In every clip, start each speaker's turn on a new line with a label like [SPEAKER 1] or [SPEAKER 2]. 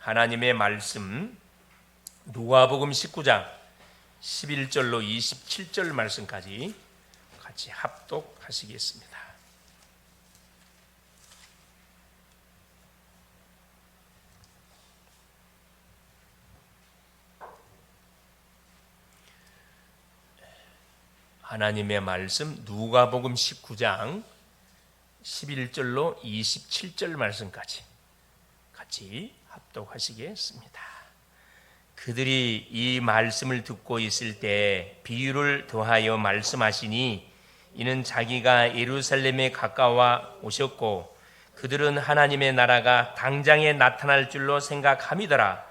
[SPEAKER 1] 하나님의 말씀 누가복음 19장 11절로 27절 말씀까지 같이 합독하시겠습니다. 하나님의 말씀 누가복음 19장 11절로 27절 말씀까지 같이 합독하시겠습니다. 그들이 이 말씀을 듣고 있을 때 비유를 더하여 말씀하시니 이는 자기가 예루살렘에 가까워 오셨고 그들은 하나님의 나라가 당장에 나타날 줄로 생각함이더라.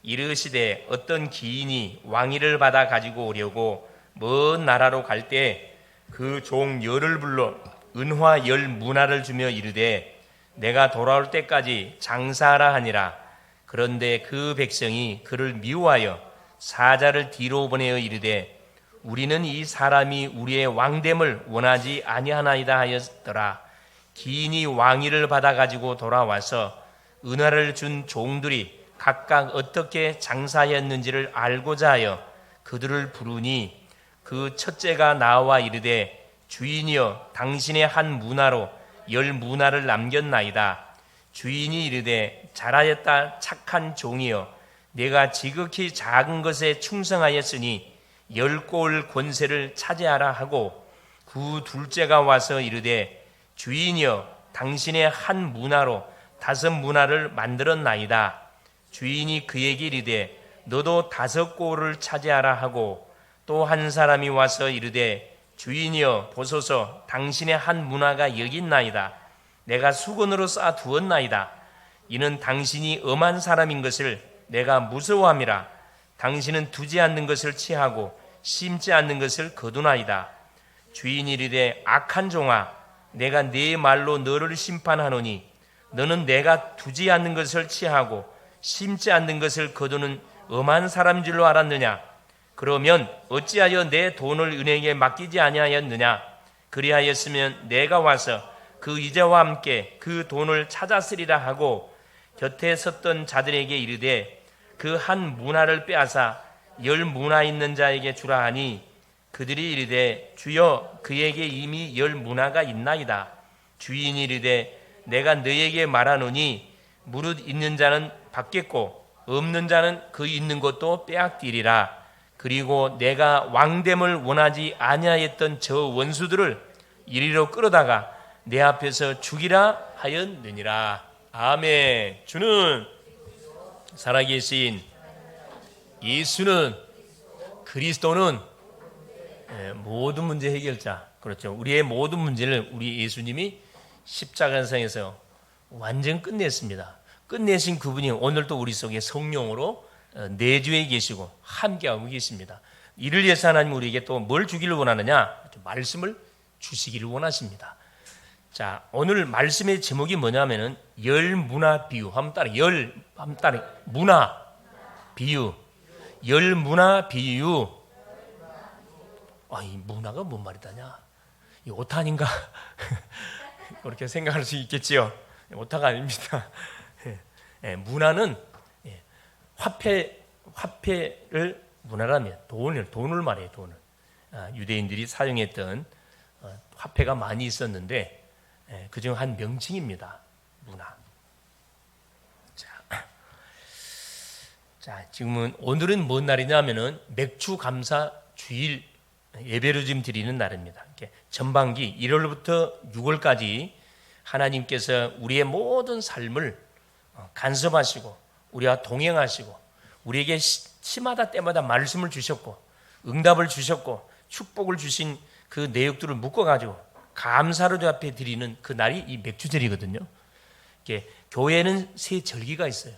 [SPEAKER 1] 이르시되 어떤 기인이 왕위를 받아 가지고 오려고 먼 나라로 갈 때 그 종 열을 불러 은화 10문화를 주며 이르되 내가 돌아올 때까지 장사하라 하니라. 그런데 그 백성이 그를 미워하여 사자를 뒤로 보내어 이르되 우리는 이 사람이 우리의 왕됨을 원하지 아니하나이다 하였더라. 기인이 왕위를 받아 가지고 돌아와서 은화를 준 종들이 각각 어떻게 장사하였는지를 알고자 하여 그들을 부르니 그 첫째가 나와 이르되 주인이여 당신의 한 문화로 10문화를 남겼나이다. 주인이 이르되 잘하였다 착한 종이여 내가 지극히 작은 것에 충성하였으니 10골 권세를 차지하라 하고 그 둘째가 와서 이르되 주인이여 당신의 한 문화로 5문화를 만들었나이다. 주인이 그에게 이르되 너도 5골을 차지하라 하고 또 한 사람이 와서 이르되 주인이여 보소서 당신의 한 문화가 여기 있나이다. 내가 수건으로 쌓아두었나이다. 이는 당신이 엄한 사람인 것을 내가 무서워함이라. 당신은 두지 않는 것을 취하고 심지 않는 것을 거두나이다. 주인이 이르되 악한 종아 내가 네 말로 너를 심판하노니 너는 내가 두지 않는 것을 취하고 심지 않는 것을 거두는 엄한 사람인 줄로 알았느냐. 그러면 어찌하여 내 돈을 은행에 맡기지 아니하였느냐. 그리하였으면 내가 와서 그 이자와 함께 그 돈을 찾았으리라 하고 곁에 섰던 자들에게 이르되 그 한 문화를 빼앗아 10문화 있는 자에게 주라 하니 그들이 이르되 주여 그에게 이미 10문화가 있나이다. 주인이 이르되 내가 너에게 말하노니 무릇 있는 자는 받겠고 없는 자는 그 있는 것도 빼앗기리라. 그리고 내가 왕됨을 원하지 아니하였던 저 원수들을 이리로 끌어다가 내 앞에서 죽이라 하였느니라. 아멘. 주는 살아계신 예수는 그리스도는 모든 문제 해결자. 그렇죠. 우리의 모든 문제를 우리 예수님이 십자가상에서 완전 끝냈습니다. 끝내신 그분이 오늘도 우리 속에 성령으로 내주해 계시고 함께하고 계십니다. 이를 위해서 하나님 우리에게 또 뭘 주기를 원하느냐? 말씀을 주시기를 원하십니다. 자, 오늘 말씀의 제목이 뭐냐면은 10문화 비유. 한번 따라 문화 비유. 10문화 비유. 이 문화가 뭔 말이다냐? 이 오타 아닌가? 그렇게 생각할 수 있겠지요. 오타가 아닙니다. 문화는 화폐를 문화라면 돈을 말해요. 돈을. 유대인들이 사용했던 화폐가 많이 있었는데 그중 한 명칭입니다. 문화. 자, 지금은 오늘은 뭔 날이냐면은 맥주 감사 주일 예배를 지금 드리는 날입니다. 전반기 1월부터 6월까지 하나님께서 우리의 모든 삶을 간섭하시고 우리와 동행하시고 우리에게 시마다 때마다 말씀을 주셨고 응답을 주셨고 축복을 주신 그 내역들을 묶어가지고 감사로 주 앞에 드리는 그 날이 이 맥주절이거든요. 교회에는 세 절기가 있어요.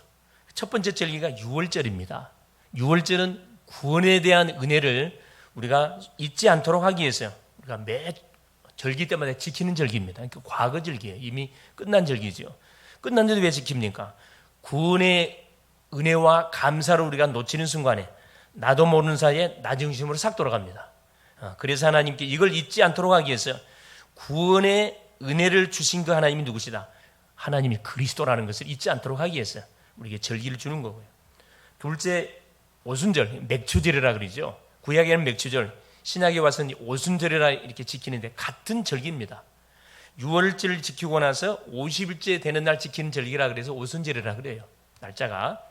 [SPEAKER 1] 첫 번째 절기가 6월절입니다. 6월절은 구원에 대한 은혜를 우리가 잊지 않도록 하기 위해서요. 우리가 매 절기 때마다 지키는 절기입니다. 그러니까 과거 절기예요. 이미 끝난 절기죠. 끝났는데 왜 지킵니까? 구원의 은혜와 감사를 우리가 놓치는 순간에 나도 모르는 사이에 나 중심으로 싹 돌아갑니다. 그래서 하나님께 이걸 잊지 않도록 하기 위해서 구원의 은혜를 주신 그 하나님이 누구시다? 하나님이 그리스도라는 것을 잊지 않도록 하기 위해서 우리에게 절기를 주는 거고요. 둘째, 오순절, 맥추절이라 그러죠. 구약에는 맥추절, 신약에 와서는 오순절이라 이렇게 지키는데 같은 절기입니다. 6월절 지키고 나서 50일째 되는 날 지키는 절기라 그래서 오순절이라 그래요. 날짜가.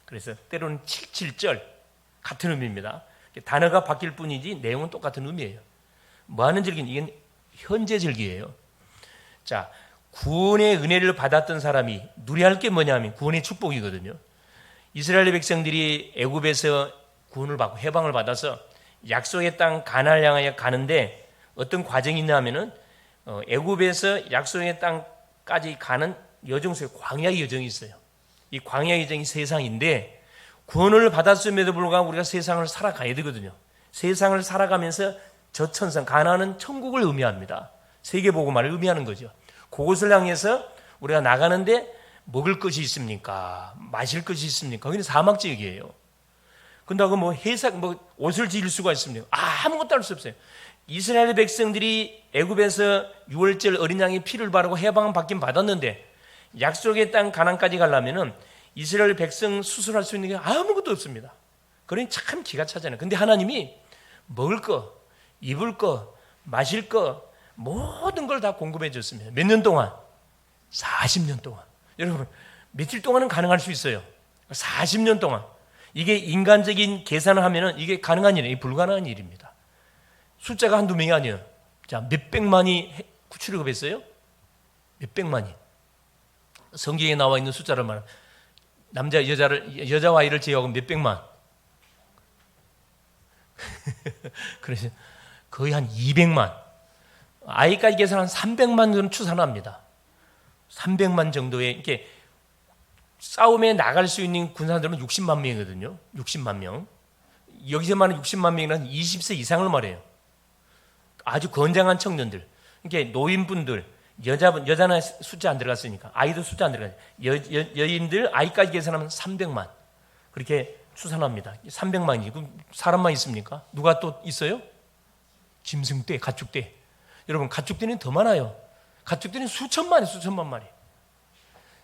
[SPEAKER 1] 그래서 때로는 칠칠절, 같은 의미입니다. 단어가 바뀔 뿐이지 내용은 똑같은 의미예요. 뭐 하는 절기는 이건 현재 절기예요. 자, 구원의 은혜를 받았던 사람이 누려야 할 게 뭐냐면 구원의 축복이거든요. 이스라엘 백성들이 애굽에서 구원을 받고 해방을 받아서 약속의 땅 가나안을 향하여 가는데 어떤 과정이 있냐면은 애굽에서 약속의 땅까지 가는 여정 속에 광야의 여정이 있어요. 이 광야의 여정이 세상인데 구원을 받았음에도 불구하고 우리가 세상을 살아가야 되거든요. 세상을 살아가면서 저천성 가나안은 천국을 의미합니다. 세계복음화를 의미하는 거죠. 그곳을 향해서 우리가 나가는데 먹을 것이 있습니까? 마실 것이 있습니까? 거기는 사막 지역이에요. 근다고 뭐 옷을 지을 수가 있습니까? 아무것도 할 수 없어요. 이스라엘 백성들이 애굽에서 6월절 어린 양의 피를 바르고 해방은 받긴 받았는데 약속의 땅 가나안까지 가려면은 이스라엘 백성 수술할 수 있는 게 아무것도 없습니다. 그러니 참 기가 차잖아요. 근데 하나님이 먹을 거, 입을 거, 마실 거 모든 걸 다 공급해 줬습니다. 몇 년 동안? 40년 동안. 여러분, 며칠 동안은 가능할 수 있어요. 40년 동안. 이게 인간적인 계산을 하면은 이게 가능한 일이에요. 불가능한 일입니다. 숫자가 한두 명이 아니에요. 자, 몇백만이 출애굽했어요? 몇백만이. 성경에 나와 있는 숫자를 말하면 여자와 아이를 제외하고 몇백만. 그래서 거의 한 200만. 아이까지 계산한 300만 정도 추산합니다. 300만 정도의 이렇게 싸움에 나갈 수 있는 군사들은 60만 명이거든요. 60만 명. 여기서 말하는 60만 명이란 20세 이상을 말해요. 아주 건장한 청년들. 이렇게 노인분들, 여자는 숫자 안 들어갔으니까 아이도 숫자 안 들어가요. 여인들 아이까지 계산하면 300만. 그렇게 추산합니다. 300만이지. 그럼 사람만 있습니까? 누가 또 있어요? 짐승떼, 가축떼. 여러분, 가축떼는 더 많아요. 가축떼는 수천만 마리.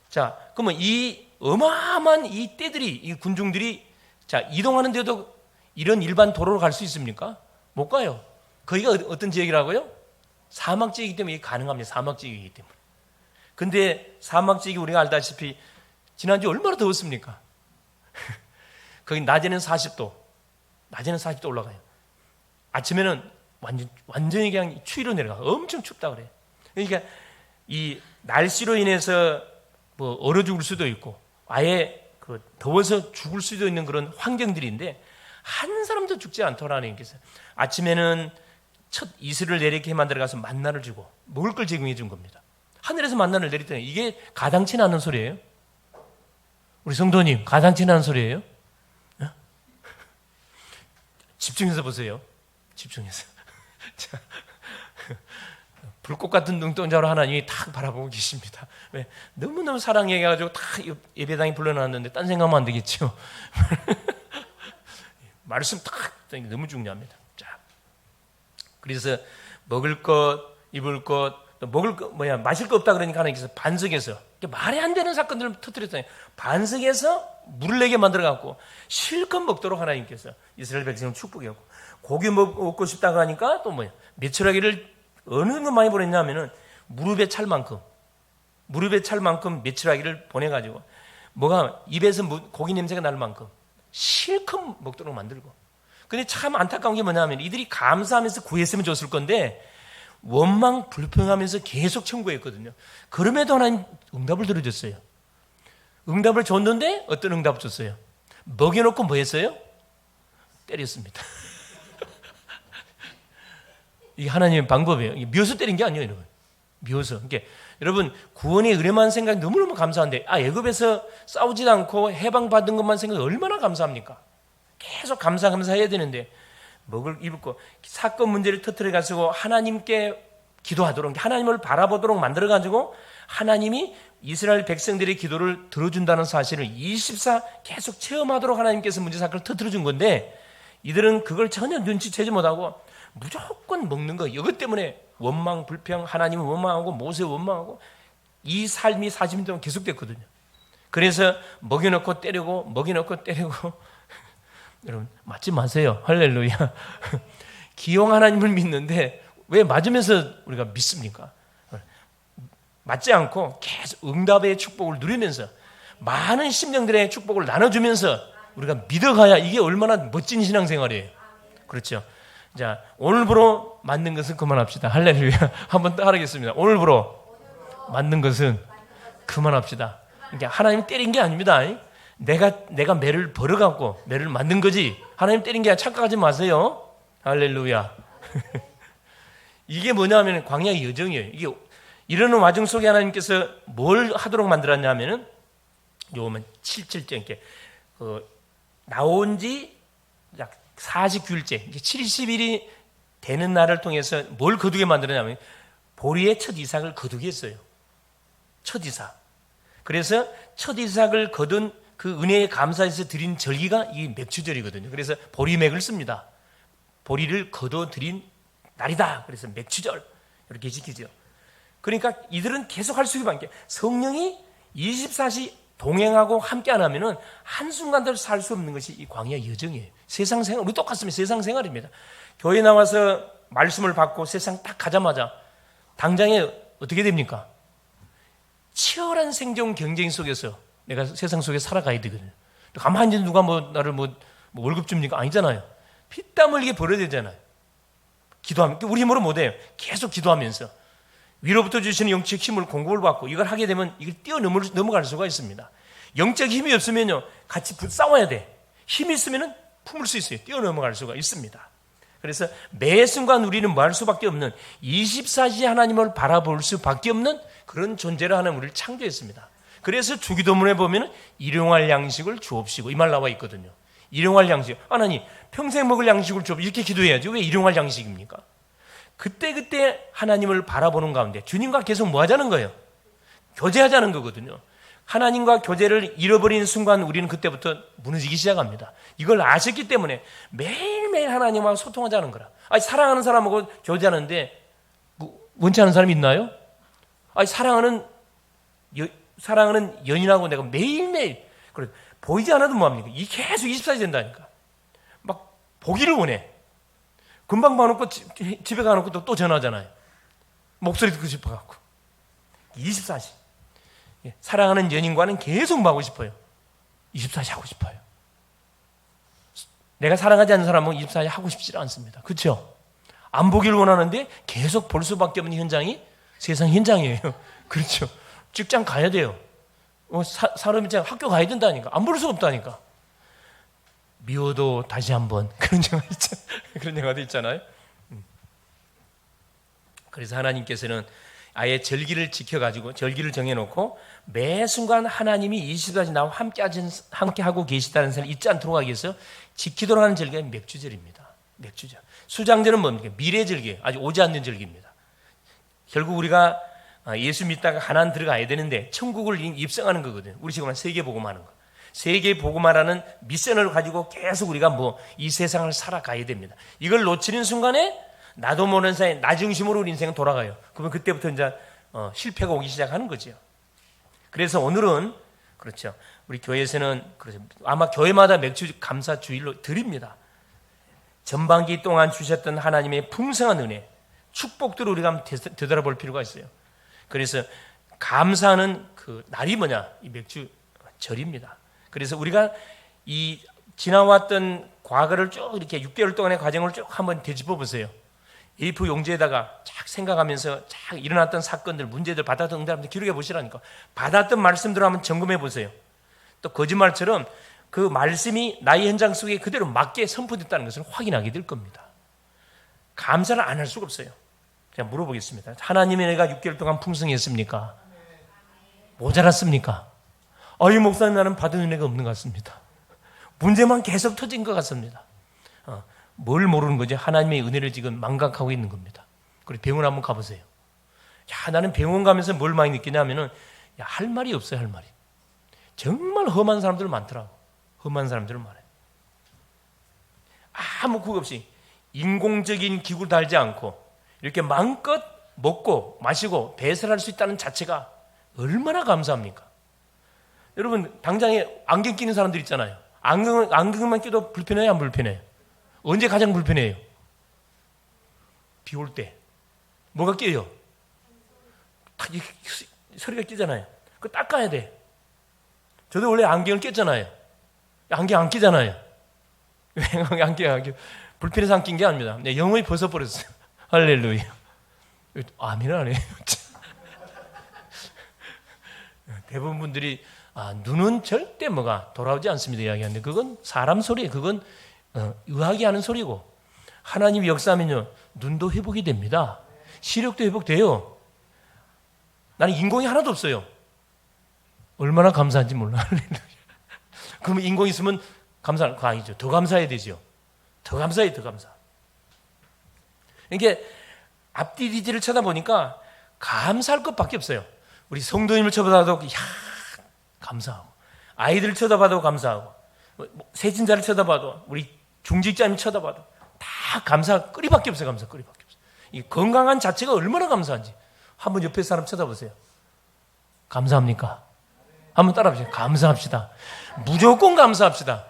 [SPEAKER 1] 자, 그러면 이 어마어마한 이 떼들이, 이 군중들이 자, 이동하는데도 이런 일반 도로로 갈 수 있습니까? 못 가요. 거기가 어떤 지역이라고요? 사막 지역이기 때문에 이게 가능합니다. 사막 지역이기 때문에. 근데 사막 지역이 우리가 알다시피 지난주 얼마나 더웠습니까? 거기 낮에는 40도 올라가요. 아침에는 완전히 그냥 추위로 내려가. 엄청 춥다 그래요. 그러니까 이 날씨로 인해서 뭐 얼어 죽을 수도 있고 아예 그 더워서 죽을 수도 있는 그런 환경들인데 한 사람도 죽지 않더라 하나님께서. 아침에는 첫 이슬을 내리게 만들어가서 만나를 주고 먹을 걸 제공해 준 겁니다. 하늘에서 만나를 내렸더니 이게 가당치 않은 소리예요? 우리 성도님, 가당치 않은 소리예요? 어? 집중해서 보세요. 집중해서. 자, 불꽃 같은 눈동자로 하나님이 탁 바라보고 계십니다. 왜? 너무너무 사랑해가지고 탁 예배당에 불러놨는데 딴 생각하면 안 되겠죠. 말씀 탁 너무 중요합니다. 자, 그래서 먹을 것, 입을 것, 또 마실 거 없다 그러니까 하나님께서 반석에서 말이 안 되는 사건들을 터뜨렸잖아요. 반석에서 물을 내게 만들어갖고 실컷 먹도록 하나님께서 이스라엘 백성을 축복했고 고기 먹고 싶다고 하니까 또 메추라기를 어느 정도 많이 보냈냐면은 무릎에 찰 만큼 메추라기를 보내가지고 뭐가 입에서 고기 냄새가 날 만큼 실컷 먹도록 만들고. 근데 참 안타까운 게 뭐냐면 이들이 감사하면서 구했으면 좋았을 건데 원망 불평하면서 계속 청구했거든요. 그럼에도 하나님 응답을 들어줬어요. 응답을 줬는데 어떤 응답을 줬어요? 먹여놓고 뭐 했어요? 때렸습니다. 이게 하나님의 방법이에요. 이게 미워서 때린 게 아니에요, 여러분. 미워서. 그러니까 여러분 구원의 은혜만 생각이 너무너무 감사한데 애굽에서 싸우지도 않고 해방받은 것만 생각이 얼마나 감사합니까? 계속 감사해야 되는데 먹을 입을 거 사건 문제를 터뜨려 가지고 하나님께 기도하도록 하나님을 바라보도록 만들어 가지고 하나님이 이스라엘 백성들의 기도를 들어준다는 사실을 24 계속 체험하도록 하나님께서 문제 사건을 터뜨려 준 건데 이들은 그걸 전혀 눈치채지 못하고 무조건 먹는 거. 이것 때문에 원망 불평, 하나님을 원망하고 모세 원망하고 이 삶이 40년 동안 계속됐거든요. 그래서 먹여놓고 때리고 먹여놓고 때리고 여러분 맞지 마세요. 할렐루야. 기용 하나님을 믿는데 왜 맞으면서 우리가 믿습니까? 맞지 않고 계속 응답의 축복을 누리면서 많은 심령들의 축복을 나눠주면서 우리가 믿어가야 이게 얼마나 멋진 신앙생활이에요. 그렇죠. 자, 오늘부로 맞는 것은 그만합시다. 할렐루야. 한번 따라하겠습니다. 오늘부로 맞는 것은 그만합시다. 그러니까 하나님 때린 게 아닙니다. 내가 매를 벌어갖고 매를 맞는 거지. 하나님 때린 게 착각하지 마세요. 할렐루야. 이게 뭐냐면 광야의 여정이에요. 이게 이러는 와중 속에 하나님께서 뭘 하도록 만들었냐면은 요만 7절째 이렇게 나온 지 약 49일째 70일이 되는 날을 통해서 뭘 거두게 만들었냐면 보리의 첫 이삭을 거두게 했어요. 첫 이삭. 그래서 첫 이삭을 거둔 그 은혜에 감사해서 드린 절기가 이 맥추절이거든요. 그래서 보리맥을 씁니다. 보리를 거둬 드린 날이다. 그래서 맥추절 이렇게 지키죠. 그러니까 이들은 계속 할 수밖에 성령이 24시 동행하고 함께 안 하면은 한순간도 살 수 없는 것이 이 광야 여정이에요. 세상 생활, 우리 똑같습니다. 세상 생활입니다. 교회 나와서 말씀을 받고 세상 딱 가자마자 당장에 어떻게 됩니까? 치열한 생존 경쟁 속에서 내가 세상 속에 살아가야 되거든요. 가만히 누가 나를 월급 줍니까? 아니잖아요. 피땀 흘리게 벌어야 되잖아요. 기도하면, 우리 힘으로 못해요. 계속 기도하면서 위로부터 주시는 영적 힘을 공급을 받고 이걸 하게 되면 이걸 넘어갈 수가 있습니다. 영적 힘이 없으면요, 같이 싸워야 돼. 힘이 있으면은 품을 수 있어요. 뛰어넘어갈 수가 있습니다. 그래서 매 순간 우리는 뭐 할 수밖에 없는 24시 하나님을 바라볼 수밖에 없는 그런 존재로 하나님 우리를 창조했습니다. 그래서 주기도문에 보면 일용할 양식을 주옵시고 이 말 나와 있거든요. 일용할 양식. 하나님 평생 먹을 양식을 주옵 이렇게 기도해야죠. 왜 일용할 양식입니까? 그때 하나님을 바라보는 가운데 주님과 계속 뭐 하자는 거예요? 교제하자는 거거든요. 하나님과 교제를 잃어버리는 순간 우리는 그때부터 무너지기 시작합니다. 이걸 아셨기 때문에 매일매일 하나님과 소통하자는 거라. 사랑하는 사람하고 교제하는데 원치 않은 사람이 있나요? 사랑하는 연인하고 내가 매일매일 그래 보이지 않아도 뭐합니까? 이 계속 24시 된다니까. 막 보기를 원해. 금방 봐놓고 집에 가놓고 또 전화하잖아요. 목소리 듣고 싶어갖고 24시. 사랑하는 연인과는 계속 하고 싶어요. 24시 하고 싶어요. 내가 사랑하지 않는 사람은 24시 하고 싶지 않습니다. 그렇죠? 안 보기를 원하는데 계속 볼 수밖에 없는 현장이 세상 현장이에요. 그렇죠? 직장 가야 돼요. 사람이 학교 가야 된다니까. 안 볼 수 없다니까. 미워도 다시 한번 그런 영화도 있잖아요. 그래서 하나님께서는 아예 절기를 지켜가지고 절기를 정해놓고 매 순간 하나님이 24시간 나와 함께하고 계시다는 사실을 잊지 않도록 하기 위해서 지키도록 하는 절기가 맥주절입니다. 맥주절. 수장절은 뭡니까? 미래절기, 아직 오지 않는 절기입니다. 결국 우리가 예수 믿다가 가나안 들어가야 되는데 천국을 입성하는 거거든요. 우리 지금 세계복음하는 거. 세계복음하라는 미션을 가지고 계속 우리가 이 세상을 살아가야 됩니다. 이걸 놓치는 순간에 나도 모르는 사이에 나 중심으로 우리 인생은 돌아가요. 그러면 그때부터 이제 실패가 오기 시작하는 거죠. 그래서 오늘은 그렇죠. 우리 교회에서는 그렇죠. 아마 교회마다 맥주 감사 주일로 드립니다. 전반기 동안 주셨던 하나님의 풍성한 은혜, 축복들을 우리가 한번 되돌아볼 필요가 있어요. 그래서 감사하는 그 날이 뭐냐? 이 맥주 절입니다. 그래서 우리가 이 지나왔던 과거를 쭉 이렇게 6개월 동안의 과정을 쭉 한번 되짚어 보세요. A4 용지에다가 쫙 생각하면서 쫙 일어났던 사건들, 문제들, 받았던 응답들 기록해 보시라니까. 받았던 말씀들을 한번 점검해 보세요. 또 거짓말처럼 그 말씀이 나의 현장 속에 그대로 맞게 선포됐다는 것을 확인하게 될 겁니다. 감사를 안 할 수가 없어요. 제가 물어보겠습니다. 하나님의 은혜가 6개월 동안 풍성했습니까? 모자랐습니까? 이 목사님 나는 받은 은혜가 없는 것 같습니다. 문제만 계속 터진 것 같습니다. 뭘 모르는 거죠? 하나님의 은혜를 지금 망각하고 있는 겁니다. 그리고 병원 한번 가보세요. 나는 병원 가면서 뭘 많이 느끼냐면은 할 말이 없어요. 할 말이. 정말 험한 사람들 많더라고. 험한 사람들 많아요. 아무 구호 없이 인공적인 기구를 달지 않고 이렇게 마음껏 먹고 마시고 배설할 수 있다는 자체가 얼마나 감사합니까? 여러분 당장에 안경 끼는 사람들 있잖아요. 안경만 끼도 불편해요, 안 불편해요? 언제 가장 불편해요? 비 올 때. 뭐가 끼어요? 다 소리가 끼잖아요. 그거 닦아야 돼. 저도 원래 안경을 꼈잖아요. 안경 안 끼잖아요. 안경 불편해서 안 낀 게 아닙니다. 네, 영원히 벗어버렸어요. 할렐루야. 아멘 안 해요. 대부분 분들이 눈은 절대 뭐가 돌아오지 않습니다 이야기하는데 그건 사람 소리예요. 그건 의학이 하는 소리고 하나님이 역사하면요 눈도 회복이 됩니다. 시력도 회복돼요. 나는 인공이 하나도 없어요. 얼마나 감사한지 몰라. 그러면 인공 있으면 감사할 거 아니죠. 더 감사해야 되죠. 더 감사해, 더 감사. 이게 앞뒤뒤를 쳐다보니까 감사할 것밖에 없어요. 우리 성도님을 쳐다봐도 감사하고, 아이들 쳐다봐도 감사하고, 세진자를 쳐다봐도, 우리 중직자님 쳐다봐도 다 감사 끓이밖에 없어요. 감사 끓이밖에 없어요. 이 건강한 자체가 얼마나 감사한지 한번 옆에 사람 쳐다보세요. 감사합니까? 한번 따라해보세요. 감사합시다. 무조건 감사합시다.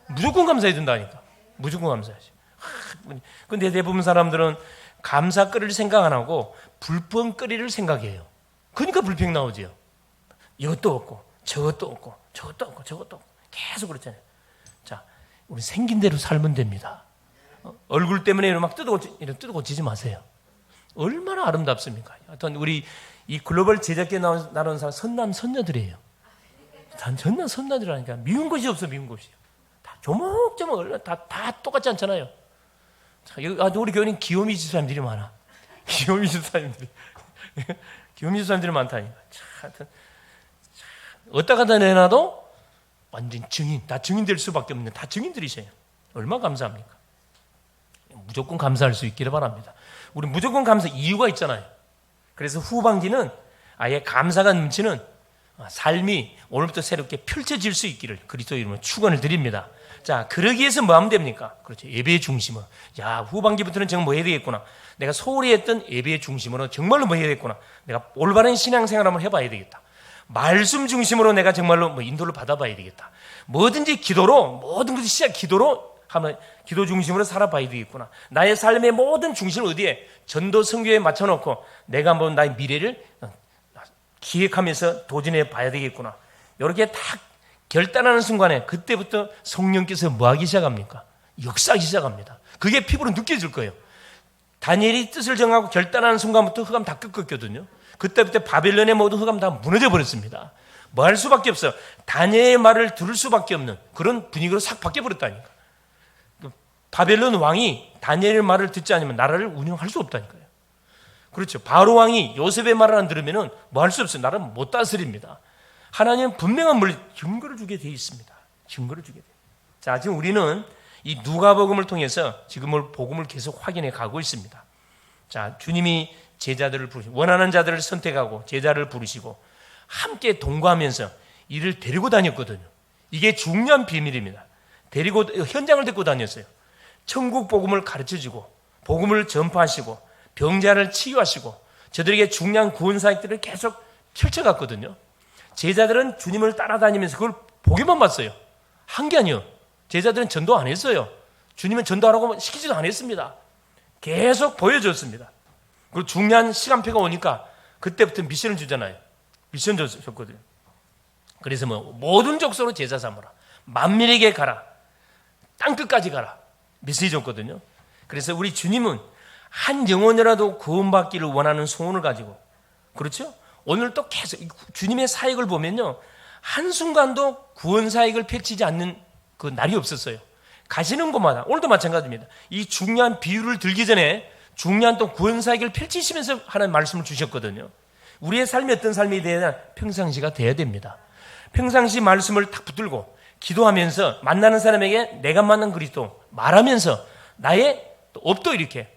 [SPEAKER 1] 무조건 감사해야 된다니까. 무조건 감사하지. 근데 대부분 사람들은 감사거리를 생각 안 하고 불평거리를 생각해요. 그러니까 불평 나오지요. 이것도 없고 저것도 없고 저것도 없고 저것도 없고 계속 그렇잖아요. 자, 우리 생긴 대로 살면 됩니다. 얼굴 때문에 막 뜯어고치지 마세요. 얼마나 아름답습니까? 하여튼 우리 이 글로벌 제작계에 나오는 사람 선남 선녀들이에요. 전남 선녀들이라니까. 미운 것이 없어. 미운 것이. 다 조목조목 다 똑같지 않잖아요. 자, 우리 교회는 귀요미 집사님들이 많아. 귀요미 집사님들이. 귀요미 집사님들이 많다니까. 하여튼 어디다가 내놔도 완전 증인. 다 증인 될 수밖에 없는 다 증인들이세요. 얼마나 감사합니까? 무조건 감사할 수 있기를 바랍니다. 우리 무조건 감사 이유가 있잖아요. 그래서 후반기는 아예 감사가 넘치는 삶이 오늘부터 새롭게 펼쳐질 수 있기를 그리스도 이름으로 축원을 드립니다. 자, 그러기 위해서 뭐 하면 됩니까? 그렇죠. 예배의 중심은. 야, 후반기부터는 정말 뭐 해야 되겠구나. 내가 소홀히 했던 예배의 중심으로 정말로 뭐 해야 되겠구나. 내가 올바른 신앙생활 한번 해봐야 되겠다. 말씀 중심으로 내가 정말로 뭐 인도를 받아봐야 되겠다. 뭐든지 기도로, 모든 것이 시작 기도로 하면 기도 중심으로 살아봐야 되겠구나. 나의 삶의 모든 중심을 어디에? 전도 선교에 맞춰놓고 내가 한번 나의 미래를 기획하면서 도전해 봐야 되겠구나. 이렇게 딱 결단하는 순간에 그때부터 성령께서 뭐 하기 시작합니까? 역사하기 시작합니다. 그게 피부로 느껴질 거예요. 다니엘이 뜻을 정하고 결단하는 순간부터 흑암 다 꺾였거든요. 그때부터 바벨론의 모든 흑암 다 무너져 버렸습니다. 뭐 할 수밖에 없어요. 다니엘의 말을 들을 수밖에 없는 그런 분위기로 싹 바뀌어버렸다니까. 바벨론 왕이 다니엘의 말을 듣지 않으면 나라를 운영할 수 없다니까요. 그렇죠. 바로 왕이 요셉의 말을 안 들으면 뭐 할 수 없어요. 나라를 못 다스립니다. 하나님은 분명한 증거를 주게 되어 있습니다. 증거를 주게 돼요. 자, 지금 우리는 이 누가복음을 통해서 지금을 복음을 계속 확인해 가고 있습니다. 자, 주님이 제자들을 부르시고 원하는 자들을 선택하고 제자를 부르시고 함께 동거하면서 이를 데리고 다녔거든요. 이게 중요한 비밀입니다. 현장을 데리고 다녔어요. 천국 복음을 가르쳐주고 복음을 전파하시고 병자를 치유하시고 저들에게 중요한 구원 사역들을 계속 펼쳐갔거든요. 제자들은 주님을 따라다니면서 그걸 보기만 봤어요. 한 게 아니에요. 제자들은 전도 안 했어요. 주님은 전도하라고 시키지도 않았습니다. 계속 보여줬습니다. 그리고 중요한 시간표가 오니까 그때부터 미션을 주잖아요. 미션 줬거든요. 그래서 모든 족속으로 제자 삼으라. 만민에게 가라. 땅끝까지 가라. 메시지 줬거든요. 그래서 우리 주님은 한 영혼이라도 구원받기를 원하는 소원을 가지고 그렇죠? 오늘 또 계속 주님의 사역을 보면요. 한순간도 구원 사역을 펼치지 않는 그 날이 없었어요. 가시는 곳마다 오늘도 마찬가지입니다. 이 중요한 비유를 들기 전에 중요한 또 구원 사역을 펼치시면서 하나님 말씀을 주셨거든요. 우리의 삶이 어떤 삶이 돼야 평상시가 돼야 됩니다. 평상시 말씀을 딱 붙들고 기도하면서 만나는 사람에게 내가 만난 그리스도 말하면서 나의 업도 이렇게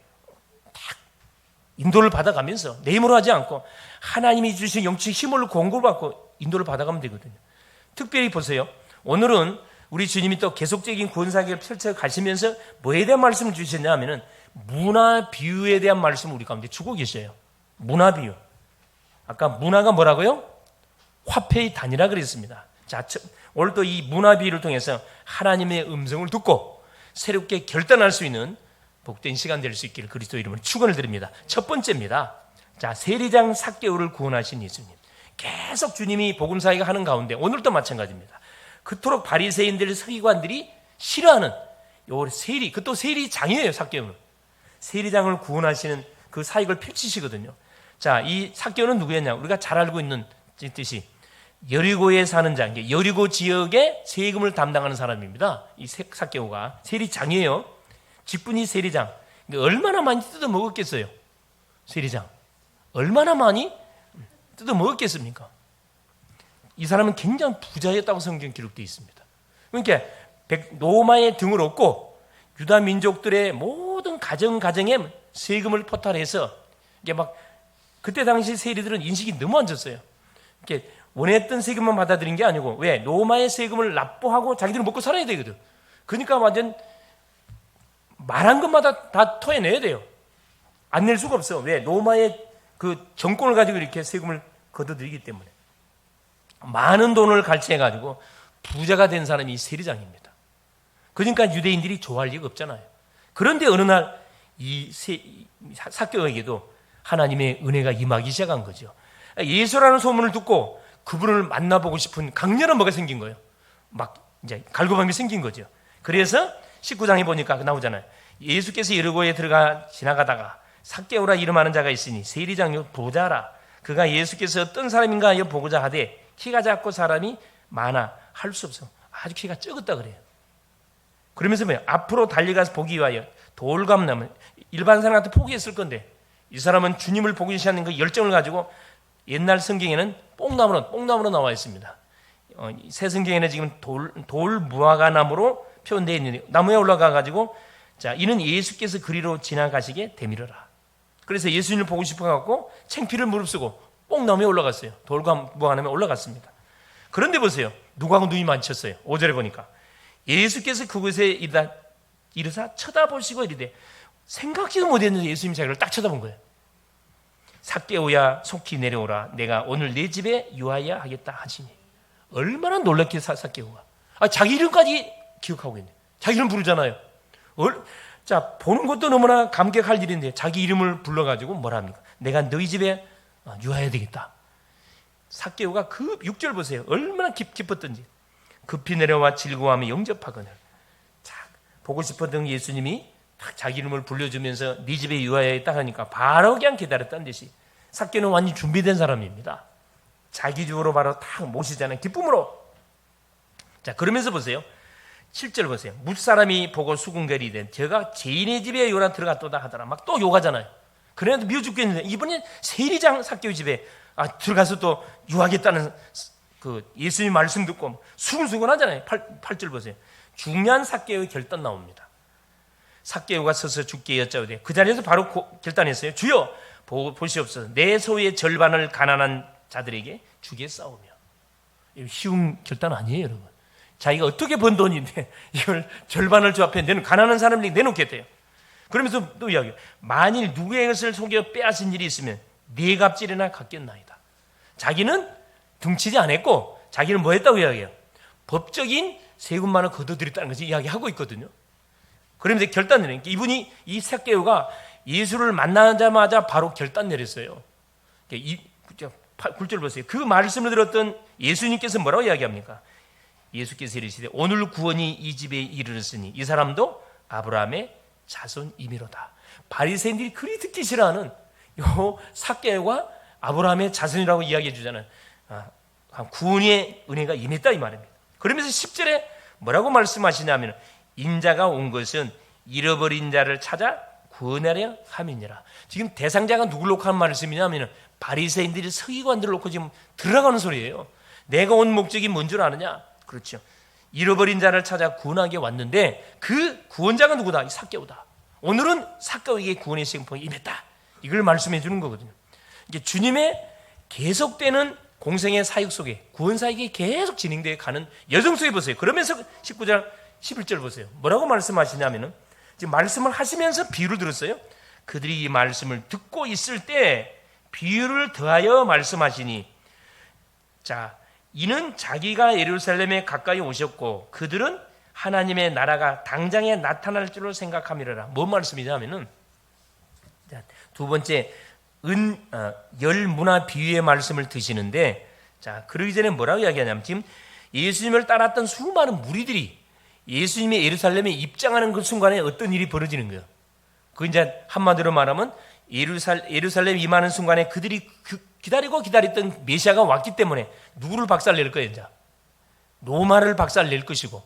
[SPEAKER 1] 딱 인도를 받아가면서 내 힘으로 하지 않고 하나님이 주신 영적 힘을 공고를 받고 인도를 받아가면 되거든요. 특별히 보세요. 오늘은 우리 주님이 또 계속적인 구원사역을 펼쳐 가시면서 뭐에 대한 말씀을 주셨냐 하면은 문화 비유에 대한 말씀을 우리 가운데 주고 계셔요. 문화 비유. 아까 문화가 뭐라고요? 화폐의 단위라 그랬습니다. 자, 오늘 또 이 문화비유를 통해서 하나님의 음성을 듣고 새롭게 결단할 수 있는 복된 시간 될 수 있기를 그리스도 이름으로 축원을 드립니다. 첫 번째입니다. 자, 세리장 삭개오를 구원하신 예수님. 계속 주님이 복음사역을 하는 가운데 오늘도 마찬가지입니다. 그토록 바리새인들, 서기관들이 싫어하는 요 세리, 그것도 세리장이에요. 삭개오는 세리장을 구원하시는 그 사역을 펼치시거든요. 자, 이 삭개오는 누구였냐? 우리가 잘 알고 있는 뜻이 여리고에 사는 자, 여리고 지역의 세금을 담당하는 사람입니다. 이 삭개오가 세리장이에요. 직분이 세리장. 얼마나 많이 뜯어 먹었겠어요? 세리장 얼마나 많이 뜯어 먹었겠습니까? 이 사람은 굉장히 부자였다고 성경 기록되어 있습니다. 그러니까 로마의 등을 얻고 유다 민족들의 모든 가정에 세금을 포탈해서 이게 막 그때 당시 세리들은 인식이 너무 안 좋았어요. 이렇게 원했던 세금만 받아들인 게 아니고 왜? 로마의 세금을 납부하고 자기들은 먹고 살아야 되거든. 그러니까 완전 말한 것마다 다 토해내야 돼요. 안 낼 수가 없어. 왜? 로마의 그 정권을 가지고 이렇게 세금을 걷어들이기 때문에 많은 돈을 갈취해가지고 부자가 된 사람이 세리장입니다. 그러니까 유대인들이 좋아할 리가 없잖아요. 그런데 어느 날 이 삭개오에게도 하나님의 은혜가 임하기 시작한 거죠. 예수라는 소문을 듣고 그분을 만나보고 싶은 강렬한 뭐가 생긴 거예요. 막 이제 갈구함이 생긴 거죠. 그래서 19장에 보니까 나오잖아요. 예수께서 여리고에 지나가다가 삭개오라 이름하는 자가 있으니 세리장 보자라. 그가 예수께서 어떤 사람인가 하여 보고자 하되 키가 작고 사람이 많아 할 수 없어. 아주 키가 적었다 그래요. 그러면서 뭐예요? 앞으로 달려가서 보기 위하여 돌감나무 일반 사람한테 포기했을 건데 이 사람은 주님을 보기 시작하는 그 열정을 가지고 옛날 성경에는 뽕나무로 나와 있습니다. 새 성경에는 지금 돌 무화과 나무로 표현되어 있는데 나무에 올라가 가지고 자 이는 예수께서 그리로 지나가시게 되밀어라. 그래서 예수님을 보고 싶어 갖고 창피를 무릅쓰고 뽕나무에 올라갔어요. 돌과 무화과나무에 올라갔습니다. 그런데 보세요. 누구하고 눈이 마주쳤어요. 5절에 보니까 예수께서 그곳에 이르사 쳐다보시고 이르되 생각지도 못했는데 예수님이 자기를 딱 쳐다본 거예요. 삭개오야 속히 내려오라. 내가 오늘 내 집에 유하여 하겠다 하시니. 얼마나 놀랍게 삭개오가. 자기 이름까지 기억하고 있네. 자기 이름 부르잖아요. 자, 보는 것도 너무나 감격할 일인데 자기 이름을 불러가지고 뭐라 합니까? 내가 너희 집에 유하여야 되겠다. 삭개오가 그 6절 보세요. 얼마나 기뻤던지. 급히 내려와 즐거워하며 영접하거늘. 자, 보고 싶었던 예수님이 딱 자기 이름을 불러주면서 네 집에 유하여야 하니까 바로 그냥 기다렸다는 듯이 삭개오는 완전히 준비된 사람입니다. 자기 집으로 바로 딱 모시잖아요. 기쁨으로. 자, 그러면서 보세요. 7절 보세요. 뭇사람이 보고 수군거리되 저가 죄인의 집에 요나 들어갔도다 하더라. 막 또 욕하잖아요. 그래도 미워 죽겠는데 이번엔 세리장 삭개오 집에 들어가서 또 유하겠다는 그 예수님 말씀 듣고 수근수근하잖아요. 8절 보세요. 중요한 삭개오의 결단 나옵니다. 삭개오가 서서 주께 여짜오되 그 자리에서 바로 결단했어요. 주여 보시옵소서. 내 소유의 절반을 가난한 자들에게 주겠사오며. 쉬운 결단 아니에요, 여러분. 자기가 어떻게 번 돈인데 이걸 절반을 주 앞에 내는 가난한 사람에게 내놓겠대요. 그러면서 또 이야기해요. 만일 누구의 것을 속여 빼앗은 일이 있으면 네 값질이나 갚겠나이다. 자기는 등치지 않았고 자기는 뭐 했다고 이야기해요? 법적인 세금만을 걷어들였다는 것을 이야기하고 있거든요. 그러면서 결단 내리니까 이분이 이 삭개오가 예수를 만나자마자 바로 결단 내렸어요. 9절 보세요. 그 말씀을 들었던 예수님께서 뭐라고 이야기합니까? 예수께서 이르시되 오늘 구원이 이 집에 이르렀으니 이 사람도 아브라함의 자손이미로다. 바리새인들이 그리 듣기 싫어하는 요 삭개오가 아브라함의 자손이라고 이야기해 주잖아요. 구원의 은혜가 임했다 이 말입니다. 그러면서 10절에 뭐라고 말씀하시냐면 인자가 온 것은 잃어버린 자를 찾아 구원하려 함이니라. 지금 대상자가 누굴 놓고 하는 말씀이냐면 바리새인들이 서기관들을 놓고 지금 들어가는 소리예요. 내가 온 목적이 뭔 줄 아느냐? 그렇죠. 잃어버린 자를 찾아 구원하게 왔는데 그 구원자가 누구다? 이 삭개오다. 오늘은 삭개오에게 구원의 시행폭이 임했다. 이걸 말씀해 주는 거거든요. 이게 주님의 계속되는 공생의 사역 속에 구원 사역이 계속 진행되어 가는 여정 속에 보세요. 그러면서 19절 11절 보세요. 뭐라고 말씀하시냐면은 지금 말씀을 하시면서 비유를 들었어요. 그들이 이 말씀을 듣고 있을 때 비유를 더하여 말씀하시니 자 이는 자기가 예루살렘에 가까이 오셨고 그들은 하나님의 나라가 당장에 나타날 줄을 생각함이라라. 뭔 말씀이냐면은 두 번째 열 문화 비유의 말씀을 드시는데, 자, 그러기 전에 뭐라고 이야기하냐면 지금 예수님을 따랐던 수많은 무리들이 예수님의 예루살렘에 입장하는 그 순간에 어떤 일이 벌어지는 거예요. 그 이제 한마디로 말하면 예루살렘 임하는 순간에 그들이 기다리고 기다렸던 메시아가 왔기 때문에 누구를 박살낼 거예요? 이제 로마를 박살낼 것이고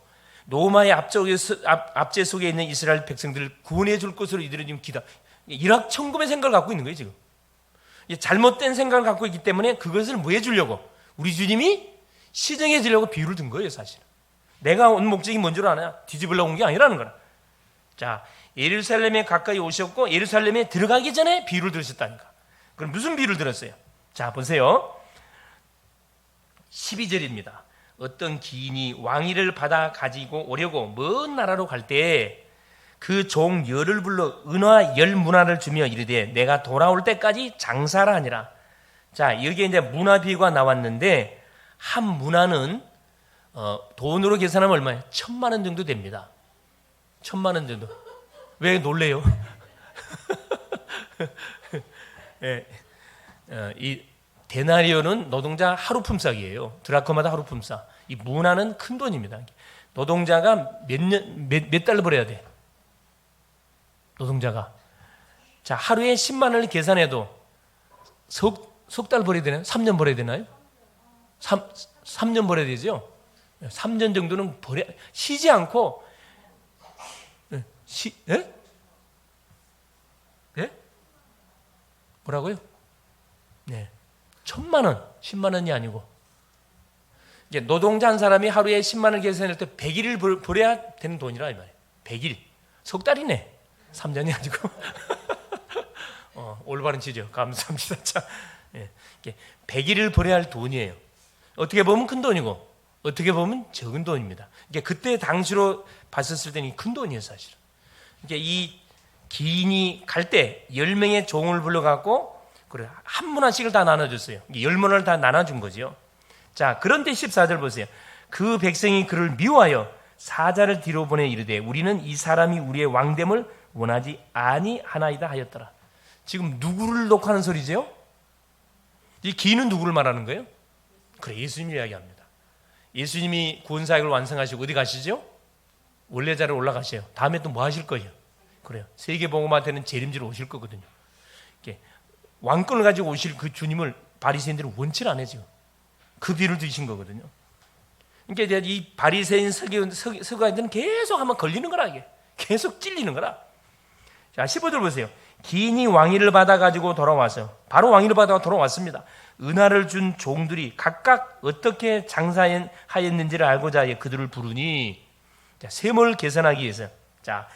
[SPEAKER 1] 로마의 압제 속에 있는 이스라엘 백성들을 구원해 줄 것으로 이들은 지금 일확천금의 생각을 갖고 있는 거예요. 지금 잘못된 생각을 갖고 있기 때문에 그것을 뭐 해주려고 우리 주님이 시정해 주려고 비유를 든 거예요. 사실은 내가 온 목적이 뭔 줄 아냐? 뒤집으려고 온 게 아니라는 거라. 자, 예루살렘에 가까이 오셨고 예루살렘에 들어가기 전에 비유를 들으셨다니까. 그럼 무슨 비유를 들었어요? 자, 보세요. 12절입니다. 어떤 기인이 왕위를 받아 가지고 오려고 먼 나라로 갈 때 그 종 열을 불러 은화 열 문화를 주며 이르되 내가 돌아올 때까지 장사라 하니라. 자, 여기에 이제 문화 비유가 나왔는데 한 문화는 돈으로 계산하면 얼마예요? 1,000만 원 정도 됩니다. 1,000만 원 정도. 왜 놀래요? 네, 이 데나리오는 노동자 하루 품삯이에요. 드라크마다 하루 품삯. 이 문화는 큰 돈입니다. 노동자가 몇 달러 벌어야 돼? 노동자가. 자, 하루에 10만 원을 계산해도 석 달 벌어야 되나요? 3년 벌어야 되나요? 3년 벌어야 되죠? 3년 정도는 쉬지 않고, 예? 예? 뭐라고요? 네. 1,000만 원, 10만 원이 아니고. 이제 노동자 한 사람이 하루에 10만 원 계산할 때 100일을 벌어야 되는 돈이라 이 말이에요. 100일. 석 달이네. 3년이 아니고. 올바른 지적. 감사합니다. 자, 예. 100일을 벌어야 할 돈이에요. 어떻게 보면 큰 돈이고, 어떻게 보면 적은 돈입니다. 그때 당시로 봤었을 때는 큰 돈이에요, 사실은. 이 기인이 갈 때 10명의 종을 불러갖고, 그래, 한 문화씩을 다 나눠줬어요. 10문화를 다 나눠준 거죠. 자, 그런데 14절 보세요. 그 백성이 그를 미워하여 사자를 뒤로 보내 이르되 우리는 이 사람이 우리의 왕됨을 원하지 아니하나이다 하였더라. 지금 누구를 녹화하는 소리죠? 이 기인은 누구를 말하는 거예요? 그래, 예수님을 이야기합니다. 예수님이 구원사역을 완성하시고 어디 가시죠? 원래 자리에 올라가셔요. 다음에 또 뭐 하실 거예요? 그래요. 세계복음화되는 재림지로 오실 거거든요. 왕권을 가지고 오실 그 주님을 바리새인들은 원치 않아요. 그 비를 드신 거거든요. 그러니까 이 바리새인 서기관들은 계속 한번 걸리는 거라. 이게 계속 찔리는 거라. 자, 15절 보세요. 기인이 왕위를 받아가지고 돌아와서 바로 왕위를 받아 돌아왔습니다. 은하를 준 종들이 각각 어떻게 장사하였는지를 알고자 해 그들을 부르니, 자, 세모를 계산하기 위해서, 자,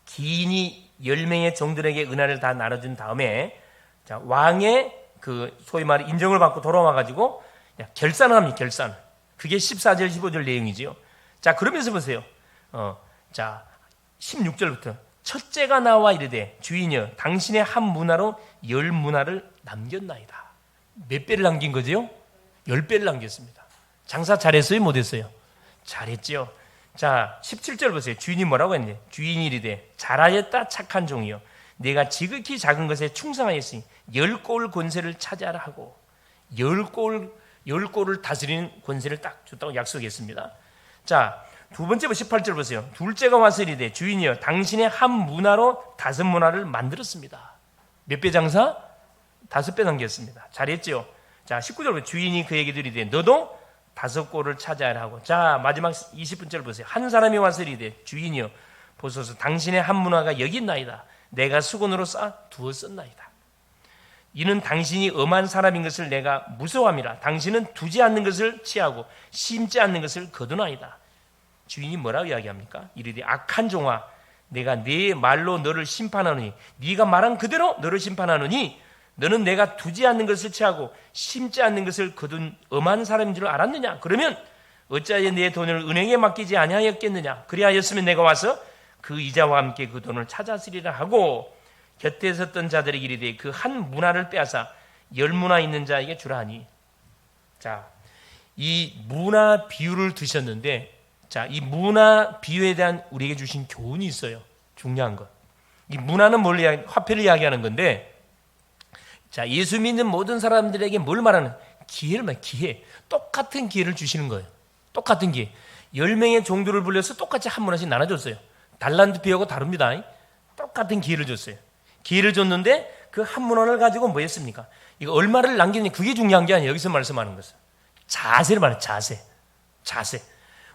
[SPEAKER 1] 기인이 10명의 종들에게 은하를 다 나눠준 다음에, 자, 왕의 그 소위 말해 인정을 받고 돌아와가지고 결산을 합니다. 결산. 그게 14절 15절 내용이지요. 자, 그러면서 보세요. 자, 16절부터 첫째가 나와 이르되 주인이여 당신의 한 문화로 10문화를 남겼나이다. 몇 배를 남긴 거죠? 10배를 남겼습니다. 장사 잘했어요? 못했어요? 잘했죠. 자, 17절 보세요. 주인이 뭐라고 했는지. 주인이 이르되 잘하였다 착한 종이여 내가 지극히 작은 것에 충성하였으니 10골 권세를 차지하라 하고 10골을 다스리는 권세를 딱 줬다고 약속했습니다. 자, 두 번째 18절 보세요. 둘째가 와서 이르되 주인이여 당신의 한 문화로 5문화를 만들었습니다. 몇 배 장사? 5배 남겼습니다. 잘했죠. 자, 19절 보세요. 주인이 그에게 이르되 너도 5골을 차지하라 하고. 자, 마지막 20분절 보세요. 한 사람이 와서 이르되 주인이여 보소서 당신의 한 문화가 여기 있나이다. 내가 수건으로 쌓아 두었었나이다. 이는 당신이 엄한 사람인 것을 내가 무서워함이라. 당신은 두지 않는 것을 취하고 심지 않는 것을 거두나이다. 주인이 뭐라고 이야기합니까? 이르되 악한 종아 내가 네 말로 너를 심판하노니 네가 말한 그대로 너를 심판하노니 너는 내가 두지 않는 것을 취하고 심지 않는 것을 거둔 엄한 사람인 줄 알았느냐? 그러면 어찌하여 내 돈을 은행에 맡기지 아니하였겠느냐? 그리하였으면 내가 와서 그 이자와 함께 그 돈을 찾았으리라 하고 곁에 섰던 자들에게 이르되 그 한 문화를 빼앗아 10문화 있는 자에게 주라 하니. 자, 이 무나 비유를 드셨는데, 자, 이 무나 비유에 대한 우리에게 주신 교훈이 있어요. 중요한 것. 이 무나는 화폐를 이야기하는 건데, 자, 예수 믿는 모든 사람들에게 뭘 말하는? 기회를 말해요. 기회. 똑같은 기회를 주시는 거예요. 똑같은 기회. 10명의 종들을 불려서 똑같이 한 문화씩 나눠줬어요. 달란트 비유하고 다릅니다. 똑같은 기회를 줬어요. 기회를 줬는데 그 한 문화를 가지고 뭐 했습니까? 이거 얼마를 남겼냐, 그게 중요한 게 아니에요. 여기서 말씀하는 것은 자세를 말해요. 자세.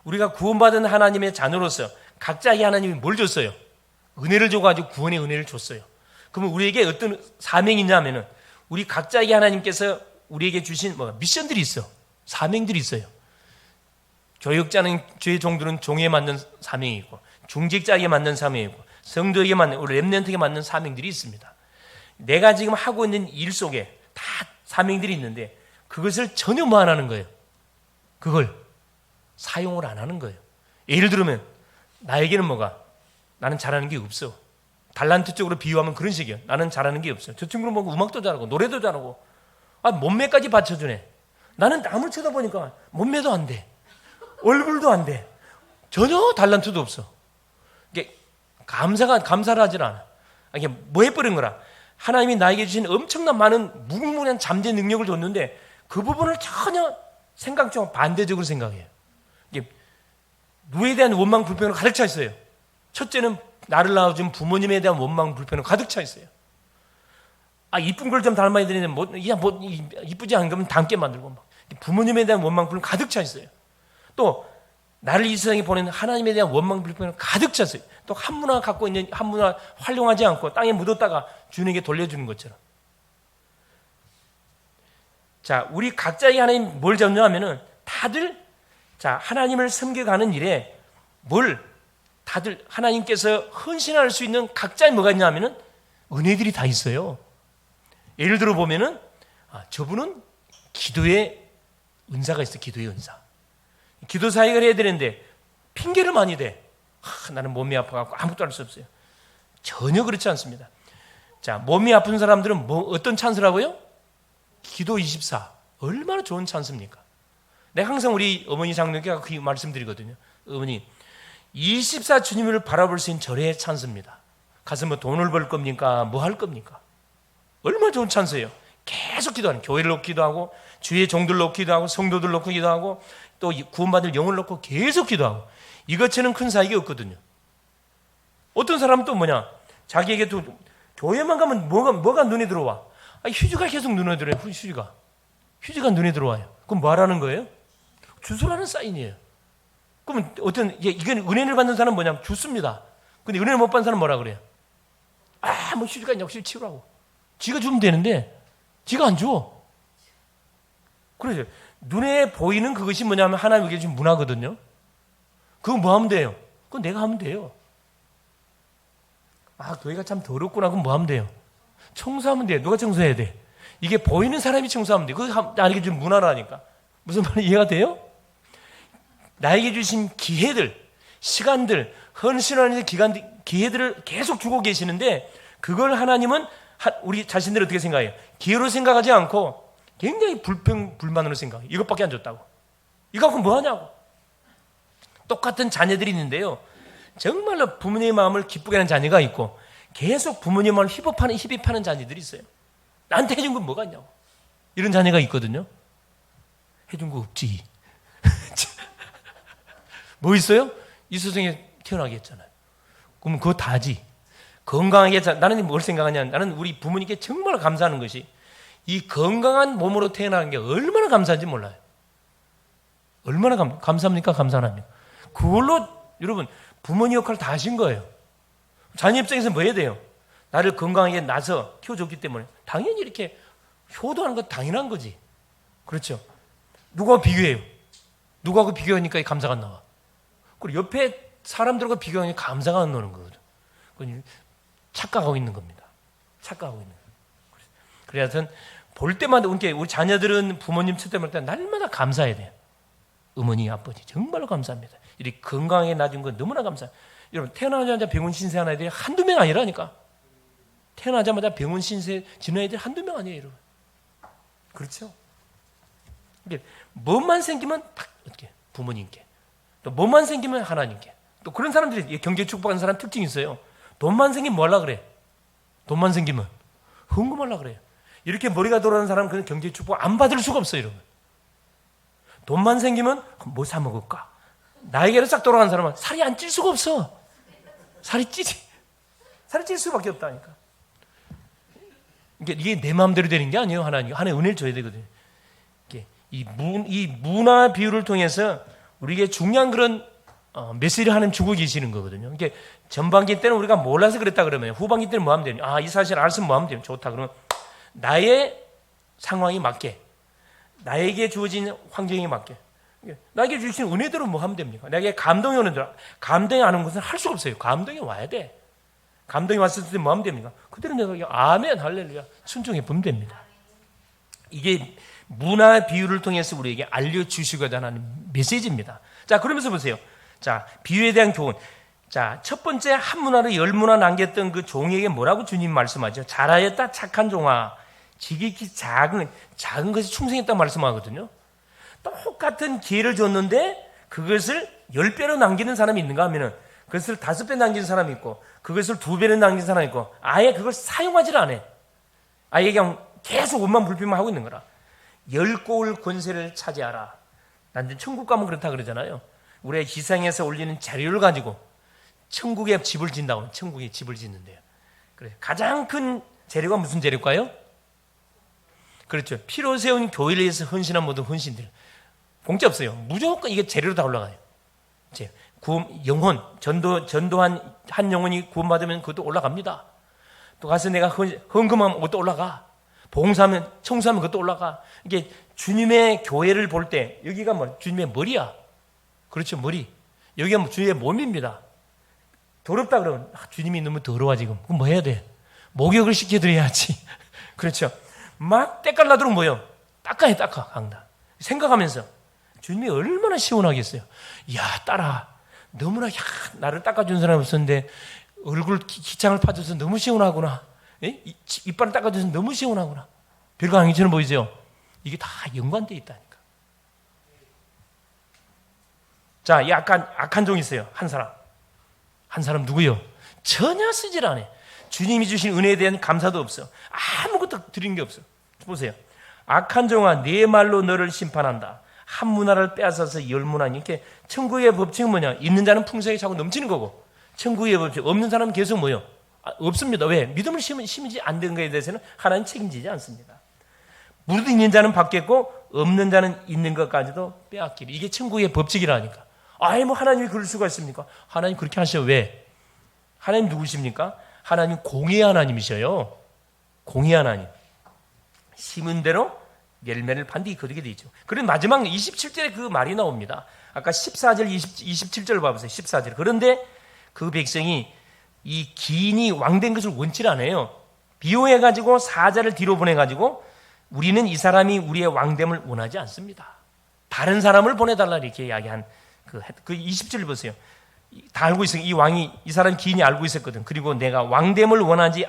[SPEAKER 1] 우리가 구원받은 하나님의 자녀로서 각자에게 하나님이 뭘 줬어요? 은혜를 줘가지고 구원의 은혜를 줬어요. 그러면 우리에게 어떤 사명이 있냐면은, 우리 각자에게 하나님께서 우리에게 주신 미션들이 있어. 사명들이 있어요. 교육자는, 주의 종들은 종에 맞는 사명이 있고, 중직자에게 맞는 사명이 있고, 성도에게 맞는, 우리 렘넌트에게 맞는 사명들이 있습니다. 내가 지금 하고 있는 일 속에 다 사명들이 있는데, 그것을 전혀 뭐 안 하는 거예요? 그걸 사용을 안 하는 거예요. 예를 들면 나에게는 나는 잘하는 게 없어. 달란트 쪽으로 비유하면 그런 식이에요. 나는 잘하는 게 없어. 저 친구는 음악도 잘하고 노래도 잘하고 몸매까지 받쳐주네. 나는 남을 쳐다보니까 몸매도 안 돼. 얼굴도 안 돼. 전혀 달란트도 없어. 이게 감사를 하질 않아. 이게 뭐 해버린 거라. 하나님이 나에게 주신 엄청난 많은 무궁무진한 잠재 능력을 줬는데 그 부분을 전혀 생각처럼 반대적으로 생각해요. 이게 누에 대한 원망 불평으로 가득 차 있어요. 첫째는 나를 낳아준 부모님에 대한 원망 불평으로 가득 차 있어요. 이쁜 걸 좀 닮아야 되는데 이쁘지 않은 거면 닮게 만들고 부모님에 대한 원망 불평 가득 차 있어요. 또 나를 이 세상에 보낸 하나님에 대한 원망 불평으로 가득 찼어요. 또 한 문화 갖고 있는 한 문화 활용하지 않고 땅에 묻었다가 주님에게 돌려주는 것처럼. 자, 우리 각자의 하나님 뭘 전념하면은 다들 하나님을 섬겨가는 일에 다들 하나님께서 헌신할 수 있는 각자의 뭐가 있냐면은 은혜들이 다 있어요. 예를 들어 보면은 저분은 기도의 은사가 있어. 기도의 은사. 기도 사역을 해야 되는데 핑계를 많이 대. 나는 몸이 아파갖고 아무것도 할 수 없어요. 전혀 그렇지 않습니다. 자, 몸이 아픈 사람들은 어떤 찬스라고요? 기도 24. 얼마나 좋은 찬스입니까? 내가 항상 우리 어머니 장로님께 그 말씀드리거든요. 어머니, 24 주님을 바라볼 수 있는 절의 찬스입니다. 가서 돈을 벌 겁니까? 뭐 할 겁니까? 얼마나 좋은 찬스예요. 계속 기도하는, 교회를 놓고 기도하고, 주의 종들 놓고 기도하고, 성도들 놓고 기도하고, 또 구원받을 영을 놓고 계속 기도하고, 이것처럼 큰 사역이 없거든요. 어떤 사람은 또 자기에게 또 교회만 가면 뭐가 눈에 들어와? 휴지가 계속 눈에 들어와요. 휴지가 눈에 들어와요. 그럼 뭐 하라는 거예요? 주소라는 사인이에요. 그러면 이건 은혜를 받는 사람은 뭐냐면 주습니다. 근데 은혜를 못 받는 사람은 뭐라 그래요? 휴지가 역시 치우라고. 지가 주면 되는데 지가 안 줘. 그래서 눈에 보이는 그것이 뭐냐면 하나님께 주신 문화거든요. 그거 뭐 하면 돼요? 그건 내가 하면 돼요. 교회가 참 더럽구나. 그럼 뭐 하면 돼요? 청소하면 돼요. 누가 청소해야 돼? 이게 보이는 사람이 청소하면 돼요. 그거 나에게 준 문화라니까. 무슨 말이 이해가 돼요? 나에게 주신 기회들, 시간들, 헌신하는 기회들을 계속 주고 계시는데 그걸 하나님은 우리 자신들을 어떻게 생각해요? 기회로 생각하지 않고 굉장히 불만으로 생각해요. 이것밖에 안 줬다고. 이거 갖고 뭐 하냐고. 똑같은 자녀들이 있는데요. 정말로 부모님의 마음을 기쁘게 하는 자녀가 있고 계속 부모님 마음을 희비파는 자녀들이 있어요. 나한테 해준 건 뭐가 있냐고. 이런 자녀가 있거든요. 해준 거 없지. 뭐 있어요? 이 세상에 태어나게 했잖아요. 그럼 그거 다지. 건강하게, 나는 뭘 생각하냐. 나는 우리 부모님께 정말 감사하는 것이 이 건강한 몸으로 태어나는 게 얼마나 감사한지 몰라요. 얼마나 감사합니까? 감사 안 합니까? 그걸로 여러분 부모님 역할을 다 하신 거예요. 자녀 입장에서 뭐 해야 돼요? 나를 건강하게 낳아서 키워줬기 때문에 당연히 이렇게 효도하는 건 당연한 거지. 그렇죠? 누가 비교해요? 누구하고 비교하니까 이 감사가 안 나와. 그리고 옆에 사람들과 비교하니까 감사가 안 나오는 거거든. 그건 착각하고 있는 겁니다. 착각하고 있는 거예요. 그래서 볼 때마다 우리 자녀들은 부모님 칠 때마다 날마다 감사해야 돼요. 어머니, 아버지 정말로 감사합니다. 이렇게 건강하게 낳아준 건 너무나 감사해요. 여러분 태어나자마자 병원 신세한 아이들이 한두 명 아니라니까. 태어나자마자 병원 신세 지는 아이들이 한두 명 아니에요. 여러분. 그렇죠? 이게 뭐만 생기면 딱 어떻게 부모님께, 또 뭐만 생기면 하나님께. 또 그런 사람들이 경제 축복하는 사람 특징이 있어요. 돈만 생기면 뭐 하려고 그래? 돈만 생기면 헌금하려고 그래요. 이렇게 머리가 돌아가는 사람은 그런 경제 축복 안 받을 수가 없어요. 여러분. 돈만 생기면 뭐 사 먹을까? 나에게로 싹 돌아가는 사람은 살이 안 찔 수가 없어. 살이 찔 수밖에 없다니까. 이게 내 마음대로 되는 게 아니에요. 하나님의 은혜를 줘야 되거든요. 이 문화 비유를 통해서 우리에게 중요한 그런 메시지를 하나님 주고 계시는 거거든요. 이게 전반기 때는 우리가 몰라서 그랬다 그러면 후반기 때는 뭐 하면 되냐? 이 사실을 알았으면 뭐 하면 되냐? 좋다. 그러면 나의 상황에 맞게, 나에게 주어진 환경에 맞게, 나에게 주신 은혜대로 뭐 하면 됩니까? 나에게 감동이 오는 대로, 감동이 안 오는 것은 할 수가 없어요. 감동이 와야 돼. 감동이 왔을 때 뭐 하면 됩니까? 그대로 내가 아멘 할렐루야 순종해 보면 됩니다. 이게 문화 비유를 통해서 우리에게 알려주시고자 하는 메시지입니다. 자, 그러면서 보세요. 자, 비유에 대한 교훈. 자, 첫 번째 한 문화를 열 문화 남겼던 그 종에게 뭐라고 주님 말씀하죠? 잘하였다 착한 종아, 지극히 작은 것이 충성했다 말씀하거든요. 똑같은 기회를 줬는데 그것을 10배로 남기는 사람이 있는가 하면은 그것을 5배 남기는 사람이 있고 그것을 2배로 남기는 사람이 있고 아예 그걸 사용하지를 않아. 아예 그냥 계속 원만 불평만 하고 있는 거라. 10고울 권세를 차지하라. 난 천국 가면 그렇다 그러잖아요. 우리의 희생에서 올리는 재료를 가지고 천국에 집을 짓는다고. 천국에 집을 짓는데요. 그래. 가장 큰 재료가 무슨 재료일까요? 그렇죠. 피로 세운 교회를 위해서 헌신한 모든 헌신들. 공짜 없어요. 무조건 이게 재료로 다 올라가요. 영혼, 전도한 한 영혼이 구원받으면 그것도 올라갑니다. 또 가서 내가 헌금하면 그것도 올라가. 봉사하면, 청소하면 그것도 올라가. 이게 주님의 교회를 볼 때, 여기가 뭐, 주님의 머리야. 그렇죠, 머리. 여기가 뭐 주님의 몸입니다. 더럽다 그러면, 주님이 너무 더러워 지금. 그럼 뭐 해야 돼? 목욕을 시켜드려야지. 그렇죠. 막 때깔 나도록 뭐요? 닦아, 강다. 생각하면서, 주님이 얼마나 시원하겠어요. 야, 딸아. 너무나, 나를 닦아준 사람이 없었는데, 얼굴 기창을 파줘서 너무 시원하구나. 이빨을 닦아줘서 너무 시원하구나. 별거 아니처럼 보이죠? 이게 다 연관되어 있다니까. 자, 이 악한 종이 있어요. 한 사람 누구요? 전혀 쓰질 않아. 주님이 주신 은혜에 대한 감사도 없어. 아무것도 드린 게 없어. 보세요. 악한 종아, 네 말로 너를 심판한다. 한 문화를 빼앗아서 열 문화. 이렇게 천국의 법칙은 뭐냐? 있는 자는 풍성히 차고 넘치는 거고, 천국의 법칙 없는 사람은 계속 뭐요? 없습니다. 왜? 믿음을 심지 안 된 것에 대해서는 하나님 책임지지 않습니다. 무릇 있는 자는 받겠고 없는 자는 있는 것까지도 빼앗기리. 이게 천국의 법칙이라니까. 아예 뭐 하나님이 그럴 수가 있습니까? 하나님 그렇게 하셔. 왜? 하나님 누구십니까? 하나님 공의 하나님이셔요. 공의 하나님. 심은 대로 열매를 반드시 거두게 되죠. 그리고 마지막 27절에 그 말이 나옵니다. 아까 14절, 27절 봐보세요. 14절. 그런데 그 백성이 이 기인이 왕된 것을 원치 않아요. 비호해가지고 사자를 뒤로 보내가지고 우리는 이 사람이 우리의 왕됨을 원하지 않습니다. 다른 사람을 보내달라 이렇게 이야기한 그 20절 보세요. 다 알고 있어요. 이 사람 기인이 알고 있었거든. 그리고 내가 왕됨을 원하지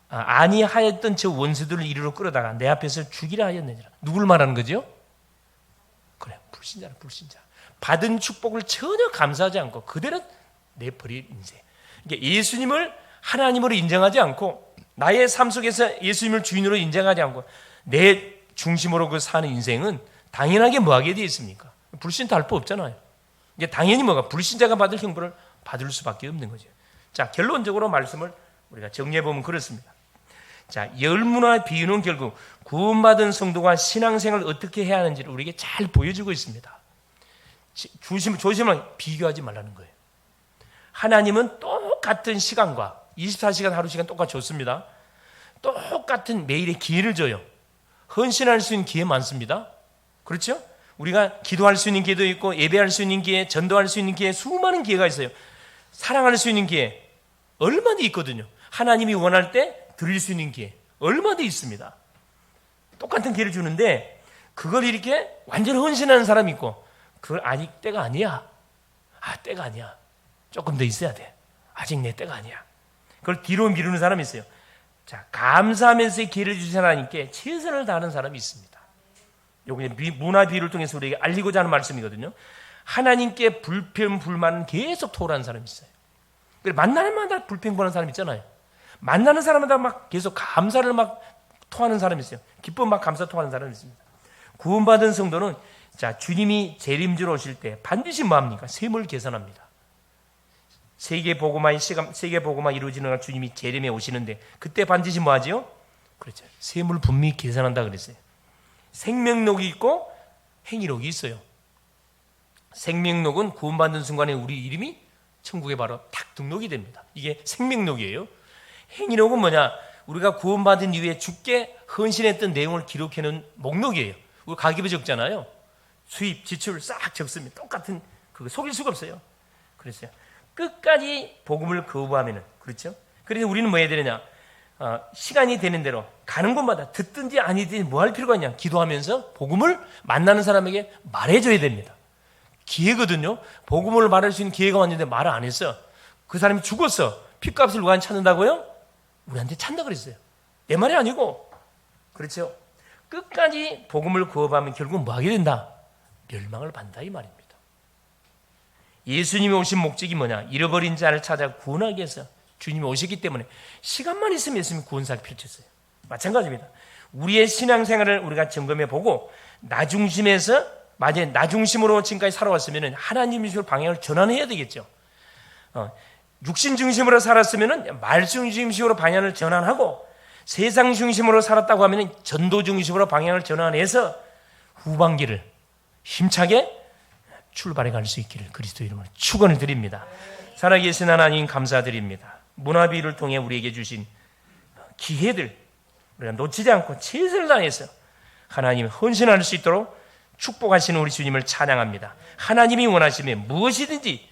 [SPEAKER 1] 아니하였던 저 원수들을 이리로 끌어다가 내 앞에서 죽이라 하였느니라. 누굴 말하는 거죠? 그래, 불신자는 불신자. 받은 축복을 전혀 감사하지 않고 그대로 내버린 인생. 예수님을 하나님으로 인정하지 않고 나의 삶 속에서 예수님을 주인으로 인정하지 않고 내 중심으로 그 사는 인생은 당연하게 뭐하게 되어 있습니까? 불신자 할 법 없잖아요. 이게 당연히 뭐가 불신자가 받을 형벌을 받을 수밖에 없는 거죠. 자, 결론적으로 말씀을 우리가 정리해 보면 그렇습니다. 자, 열문화 비유는 결국 구원받은 성도가 신앙생활을 어떻게 해야 하는지를 우리에게 잘 보여주고 있습니다. 조심하게 비교하지 말라는 거예요. 하나님은 똑같은 시간과 24시간 하루 시간 똑같이 줬습니다. 똑같은 매일의 기회를 줘요. 헌신할 수 있는 기회 많습니다. 그렇죠? 우리가 기도할 수 있는 기회도 있고 예배할 수 있는 기회, 전도할 수 있는 기회, 수많은 기회가 있어요. 사랑할 수 있는 기회 얼마나 있거든요. 하나님이 원할 때 드릴 수 있는 기회 얼마나 있습니다. 똑같은 기회를 주는데 그걸 이렇게 완전히 헌신하는 사람이 있고 그걸 아직 때가 아니야. 때가 아니야. 조금 더 있어야 돼. 아직 내 때가 아니야. 그걸 뒤로 미루는 사람이 있어요. 자, 감사하면서 기회를 주신 하나님께 최선을 다하는 사람이 있습니다. 요게 문화 비유를 통해서 우리에게 알리고자 하는 말씀이거든요. 하나님께 불평 불만은 계속 토로하는 사람이 있어요. 만나는 마다 불평 불하는 사람 있잖아요. 만나는 사람마다 막 계속 감사를 막 토하는 사람이 있어요. 기쁨 막 감사 토하는 사람이 있습니다. 구원받은 성도는 자, 주님이 재림주로 오실 때 반드시 뭐 합니까? 셈을 계산합니다. 세계 복음화 이루어지는 날 주님이 재림에 오시는데 그때 반드시 뭐 하지요? 그렇죠. 셈을 분명히 계산한다 그랬어요. 생명록이 있고 행위록이 있어요. 생명록은 구원받는 순간에 우리 이름이 천국에 바로 탁 등록이 됩니다. 이게 생명록이에요. 행위록은 뭐냐? 우리가 구원받은 이후에 주께 헌신했던 내용을 기록해놓은 목록이에요. 우리 가계부 적잖아요. 수입, 지출 싹 적습니다. 똑같은 그거 속일 수가 없어요. 그랬어요. 끝까지 복음을 거부하면은 그렇죠. 그래서 우리는 뭐 해야 되느냐? 시간이 되는 대로 가는 곳마다 듣든지 아니든지 뭐 할 필요가 있냐? 기도하면서 복음을 만나는 사람에게 말해줘야 됩니다. 기회거든요. 복음을 말할 수 있는 기회가 왔는데 말을 안 했어. 그 사람이 죽었어. 핏값을 누가 찾는다고요? 우리한테 찬다 그랬어요. 내 말이 아니고. 그렇죠. 끝까지 복음을 거부하면 결국 뭐 하게 된다? 멸망을 받는다 이 말입니다. 예수님이 오신 목적이 뭐냐? 잃어버린 자를 찾아 구원하기 위해서 주님이 오셨기 때문에 시간만 있으면 예수님이 구원사를 펼쳤어요. 마찬가지입니다. 우리의 신앙생활을 우리가 점검해 보고 나 중심에서 만약에 나 중심으로 지금까지 살아왔으면 하나님 중심으로 방향을 전환해야 되겠죠. 육신 중심으로 살았으면 말씀 중심으로 방향을 전환하고 세상 중심으로 살았다고 하면 전도 중심으로 방향을 전환해서 후반기를 힘차게 출발해 갈 수 있기를 그리스도 이름으로 축원을 드립니다. 살아계신 하나님 감사드립니다. 문화비를 통해 우리에게 주신 기회들 우리가 놓치지 않고 최선을 다해서 하나님 헌신할 수 있도록 축복하시는 우리 주님을 찬양합니다. 하나님이 원하시면 무엇이든지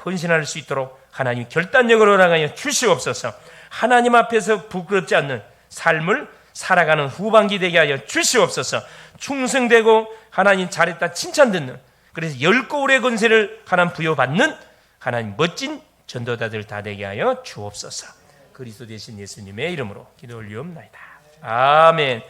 [SPEAKER 1] 헌신할 수 있도록 하나님 결단력으로 나가여 주시옵소서. 하나님 앞에서 부끄럽지 않는 삶을 살아가는 후반기 되게 하여 주시옵소서. 충성되고 하나님 잘했다 칭찬 듣는 그래서 열거울의 권세를 하나님 부여받는 하나님 멋진 전도자들 다 되게 하여 주옵소서. 그리스도 되신 예수님의 이름으로 기도 올리옵나이다. 아멘.